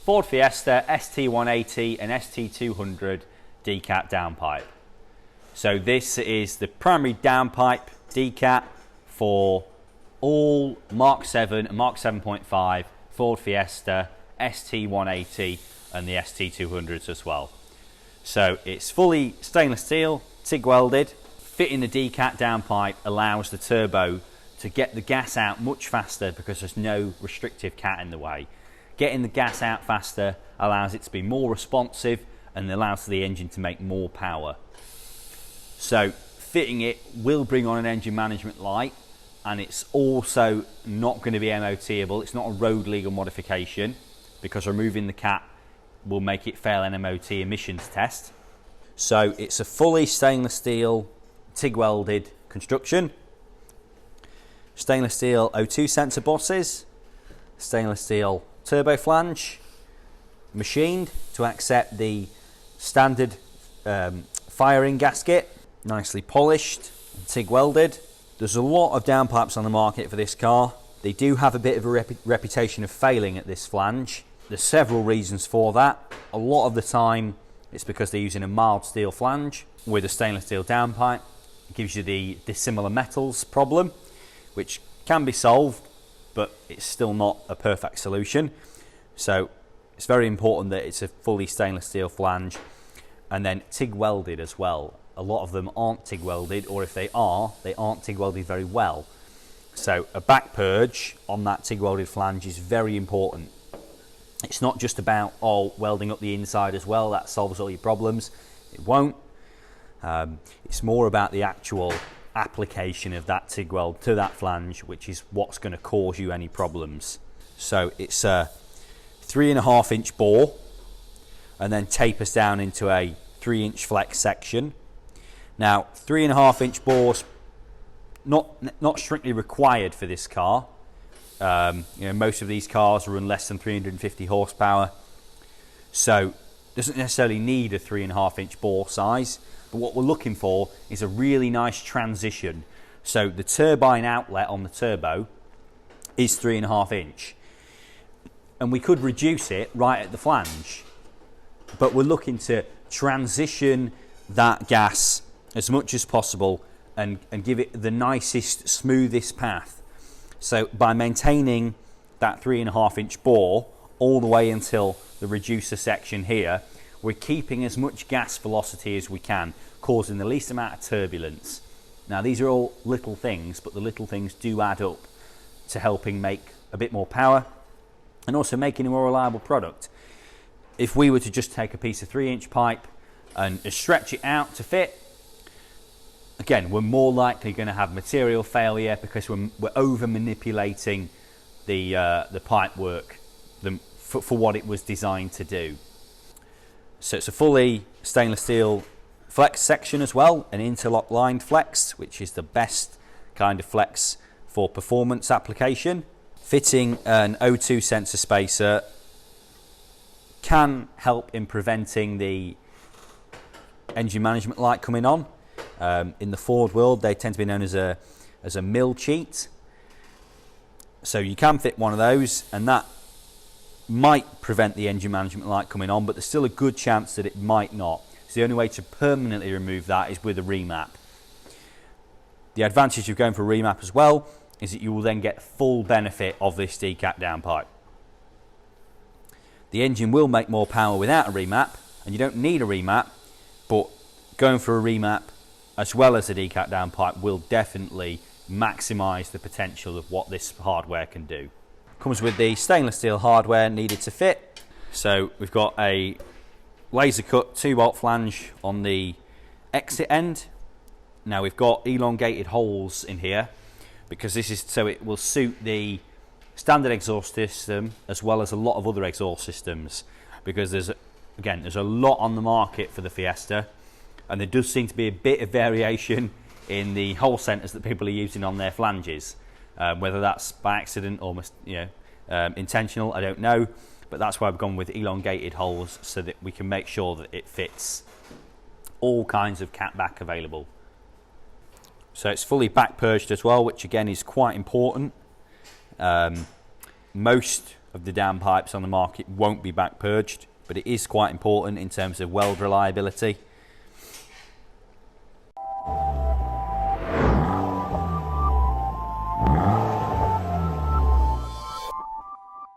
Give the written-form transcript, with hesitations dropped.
Ford Fiesta ST180 and ST200 decat downpipe. So this is the primary downpipe decat for all Mark 7 and Mark 7.5 Ford Fiesta ST180 and the ST200s as well. So it's fully stainless steel, TIG welded. Fitting the decat downpipe allows the turbo to get the gas out much faster because there's no restrictive cat in the way. Getting the gas out faster allows it to be more responsive and allows the engine to make more power. So fitting it will bring on an engine management light, and it's also not going to be MOTable. It's not a road legal modification because removing the cat will make it fail an MOT emissions test. So it's a fully stainless steel TIG welded construction. Stainless steel O2 sensor bosses, stainless steel turbo flange, machined to accept the standard firing gasket, nicely polished and TIG welded. There's a lot of downpipes on the market for this car. They do have a bit of a reputation of failing at this flange. There's several reasons for that. A lot of the time it's because they're using a mild steel flange with a stainless steel downpipe. It gives you the dissimilar metals problem, which can be solved, but it's still not a perfect solution. So it's very important that it's a fully stainless steel flange, and then TIG welded as well. A lot of them aren't TIG welded, or if they aren't TIG welded very well. So a back purge on that TIG welded flange is very important. It's not just about welding up the inside as well. That solves all your problems. It won't. It's more about the actual application of that TIG weld to that flange, which is what's going to cause you any problems. So it's a 3.5 inch bore and then tapers down into a 3 inch flex section. Now 3.5 inch bores not strictly required for this car. Most of these cars run less than 350 horsepower, so doesn't necessarily need a 3.5 inch bore size. But what we're looking for is a really nice transition. So the turbine outlet on the turbo is 3.5 inch, and we could reduce it right at the flange, but we're looking to transition that gas as much as possible and give it the nicest, smoothest path. So by maintaining that 3.5 inch bore all the way until the reducer section here, we're keeping as much gas velocity as we can, causing the least amount of turbulence. Now these are all little things, but the little things do add up to helping make a bit more power and also making a more reliable product. If we were to just take a piece of 3 inch pipe and stretch it out to fit, again, we're more likely going to have material failure because we're over manipulating the pipe work for what it was designed to do. So it's a fully stainless steel flex section as well, an interlock lined flex, which is the best kind of flex for performance application. Fitting an O2 sensor spacer can help in preventing the engine management light coming on. In the Ford world, they tend to be known as a mill cheat. So you can fit one of those, and that might prevent the engine management light coming on, but there's still a good chance that it might not. So the only way to permanently remove that is with a remap. The advantage of going for a remap as well is that you will then get full benefit of this decat downpipe. The engine will make more power without a remap, and you don't need a remap, but going for a remap as well as a decat downpipe will definitely maximise the potential of what this hardware can do. Comes with the stainless steel hardware needed to fit. So we've got a laser cut 2-bolt flange on the exit end. Now we've got elongated holes in here because this is so it will suit the standard exhaust system as well as a lot of other exhaust systems, because there's a lot on the market for the Fiesta, and there does seem to be a bit of variation in the hole centers that people are using on their flanges. Whether that's by accident or intentional, I don't know, but that's why I've gone with elongated holes so that we can make sure that it fits all kinds of catback available. So it's fully back purged as well, which again is quite important. Most of the downpipes on the market won't be back purged, but it is quite important in terms of weld reliability.